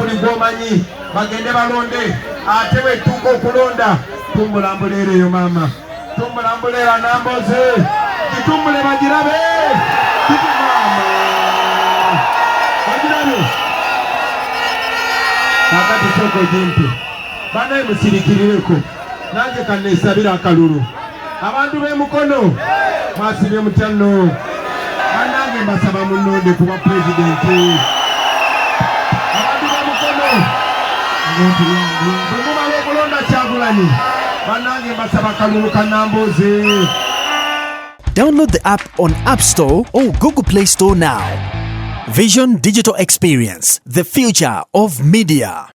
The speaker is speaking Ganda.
buli gwomanyi bagende balonde ate bwetuuka okulonda tumbulambuleereyo maama tumbulambuleera Namboze gitumbule bagirabe maama bagirabe kakati soko jimpe banaye musirikirireko nange kaneesabira akalulu abantu b'emukono mwasibye mutyano banange mbasaba munonde kuba pulezidenti abantu b'emukono bwemumala okulonda Kyagulanyi banange mbasaba kalulu ka Namboze. Download the app on App Store or Google Play Store now. Vision Digital Experience, the future of media.